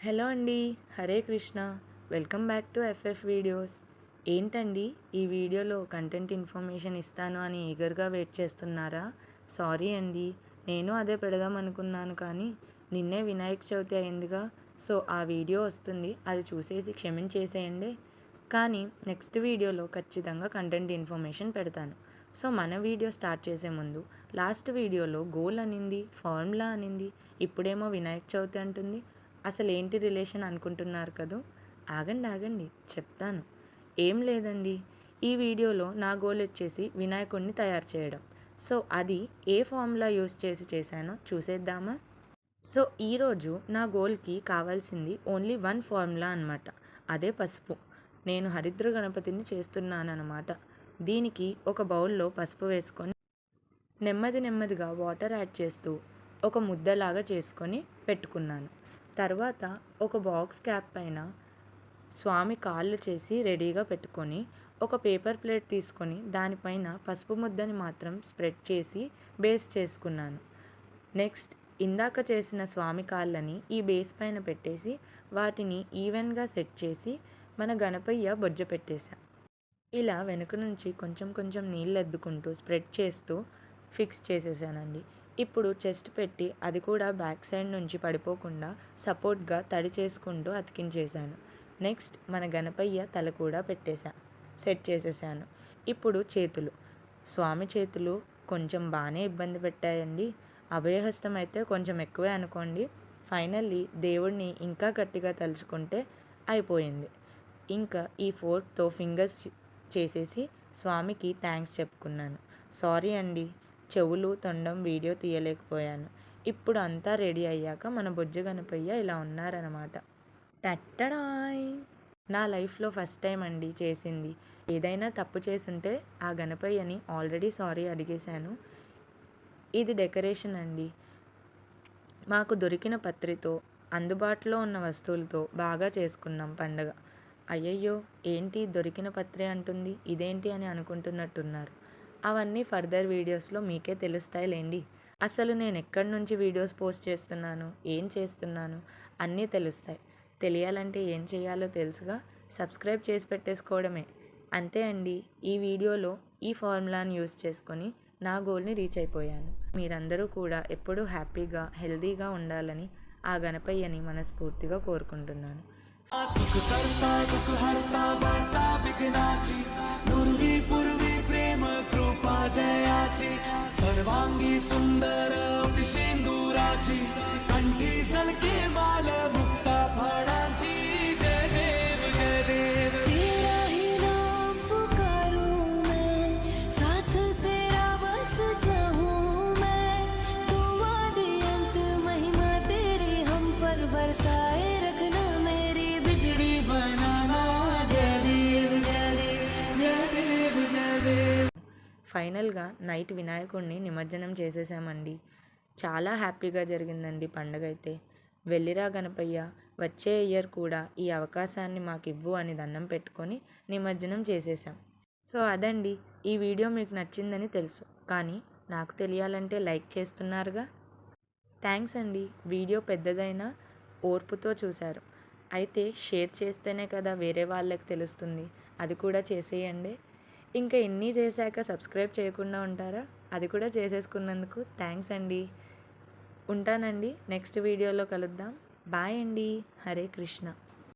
Hello అండి. Hare Krishna. Welcome back to FF videos. ఏంటండి ఈ వీడియోలో కంటెంట్ ఇన్ఫర్మేషన్ ఇస్తాను అని ఈగర్గా వెయిట్ చేస్తున్నారా? సారీ అండి, నేను అదే పెడదాం అనుకున్నాను, కానీ నిన్నే వినాయక చవితి అయిందిగా. సో ఆ వీడియో వస్తుంది, అది చూసేసి క్షమించేసేయండి. కానీ నెక్స్ట్ వీడియోలో ఖచ్చితంగా కంటెంట్ ఇన్ఫర్మేషన్ పెడతాను. సో మన వీడియో స్టార్ట్ చేసే ముందు, లాస్ట్ వీడియోలో గోల్ అనింది, ఫార్ములా అనింది, ఇప్పుడేమో వినాయక చవితి అంటుంది. అసలు ఏంటి రిలేషన్ అనుకుంటున్నారు కదూ. ఆగండి చెప్తాను. ఏం లేదండి, ఈ వీడియోలో నా గోల్ వచ్చేసి వినాయకుడిని తయారు చేయడం. సో అది ఏ ఫార్ములా యూస్ చేసి చేశానో చూసేద్దామా. సో ఈరోజు నా గోల్కి కావాల్సింది ఓన్లీ వన్ ఫార్ములా అనమాట. అదే పసుపు. నేను హరిద్ర గణపతిని చేస్తున్నానన్నమాట. దీనికి ఒక బౌల్లో పసుపు వేసుకొని నెమ్మదిగా వాటర్ యాడ్ చేస్తూ ఒక ముద్దలాగా చేసుకొని పెట్టుకున్నాను. తర్వాత ఒక బాక్స్ క్యాప్ పైన స్వామి కాళ్ళు చేసి రెడీగా పెట్టుకొని ఒక పేపర్ ప్లేట్ తీసుకొని దానిపైన పసుపు ముద్దని మాత్రం స్ప్రెడ్ చేసి బేస్ చేసుకున్నాను. నెక్స్ట్ ఇందాక చేసిన స్వామి కాళ్ళని ఈ బేస్ పైన పెట్టేసి వాటిని ఈవెన్గా సెట్ చేసి మన గణపయ్య బొజ్జ పెట్టేశాం. ఇలా వెనుక నుంచి కొంచెం నీళ్ళు అద్దుకుంటూ స్ప్రెడ్ చేస్తూ ఫిక్స్ చేసేసానండి. ఇప్పుడు చెస్ట్ పెట్టి అది కూడా బ్యాక్ సైడ్ నుంచి పడిపోకుండా సపోర్ట్గా తడి చేసుకుంటూ అతికించేశాను. నెక్స్ట్ మన గణపయ్య తల కూడా సెట్ చేసేసాను. ఇప్పుడు చేతులు, స్వామి చేతులు కొంచెం బాగానే ఇబ్బంది పెట్టాయండి. అభయహస్తం అయితే కొంచెం ఎక్కువే అనుకోండి. ఫైనల్లీ దేవుడిని ఇంకా గట్టిగా తలుచుకుంటే అయిపోయింది. ఇంకా ఈ ఫోర్క్తో ఫింగర్స్ చేసేసి స్వామికి థ్యాంక్స్ చెప్పుకున్నాను. సారీ అండి, చెవులు తొండం వీడియో తీయలేకపోయాను. ఇప్పుడు అంతా రెడీ అయ్యాక మన బొజ్జ గణపయ్య ఇలా ఉన్నారనమాట. టట్టడాయ్! నా లైఫ్లో ఫస్ట్ టైం అండి చేసింది. ఏదైనా తప్పు చేసుంటే ఆ గణపయ్యని ఆల్రెడీ సారీ అడిగేశాను. ఇది డెకరేషన్ అండి. మాకు దొరికిన పత్రితో అందుబాటులో ఉన్న వస్తువులతో బాగా చేసుకున్నాం పండగ. అయ్యయ్యో, ఏంటి దొరికిన పత్రి అంటుంది, ఇదేంటి అని అనుకుంటున్నట్టున్నారు. అవన్నీ ఫర్దర్ వీడియోస్లో మీకే తెలుస్తాయిలేండి. అసలు నేను ఎక్కడి నుంచి వీడియోస్ పోస్ట్ చేస్తున్నాను, ఏం చేస్తున్నాను అన్నీ తెలుస్తాయి. తెలియాలంటే ఏం చేయాలో తెలుసుగా, సబ్స్క్రైబ్ చేసి పెట్టేసుకోవడమే. అంతే అండి. ఈ వీడియోలో ఈ ఫార్ములాని యూస్ చేసుకొని నా గోల్ని రీచ్ అయిపోయాను. మీరందరూ కూడా ఎప్పుడూ హ్యాపీగా హెల్తీగా ఉండాలని ఆ గణపయ్యని మనస్ఫూర్తిగా కోరుకుంటున్నాను. सर्वांगी सुंदर शेंदुराची कंठी सलके माल मुक्ता फळाची. जय देव जय देव, तेरा ही नाम पुकारूं मैं, साथ तेरा बस चाहूं मैं. तू आदि अंत महिमा तेरी हम पर बरसाए रखना, मेरी बिगड़ी बनाना. जय देव जय देव जय देव जय देव. ఫైనల్గా నైట్ వినాయకుడిని నిమజ్జనం చేసేసామండి. చాలా హ్యాపీగా జరిగిందండి పండగ అయితే. వెళ్ళిరా గణపయ్య, వచ్చే ఇయర్ కూడా ఈ అవకాశాన్ని మాకు ఇవ్వు అని దండం పెట్టుకొని నిమజ్జనం చేసేసాం. సో అదండి, ఈ వీడియో మీకు నచ్చిందని తెలుసు, కానీ నాకు తెలియాలంటే లైక్ చేస్తున్నారుగా. థ్యాంక్స్ అండి. వీడియో పెద్దదైనా ఓర్పుతో చూశారు. అయితే షేర్ చేస్తేనే కదా వేరే వాళ్ళకి తెలుస్తుంది, అది కూడా చేసేయండి. ఇంకా ఇన్ని చేశాక సబ్స్క్రైబ్ చేయకుండా ఉంటారా? అది కూడా చేసేసుకున్నందుకు థ్యాంక్స్ అండి. ఉంటానండి, నెక్స్ట్ వీడియోలో కలుద్దాం. బాయ్ అండి. హరే కృష్ణ.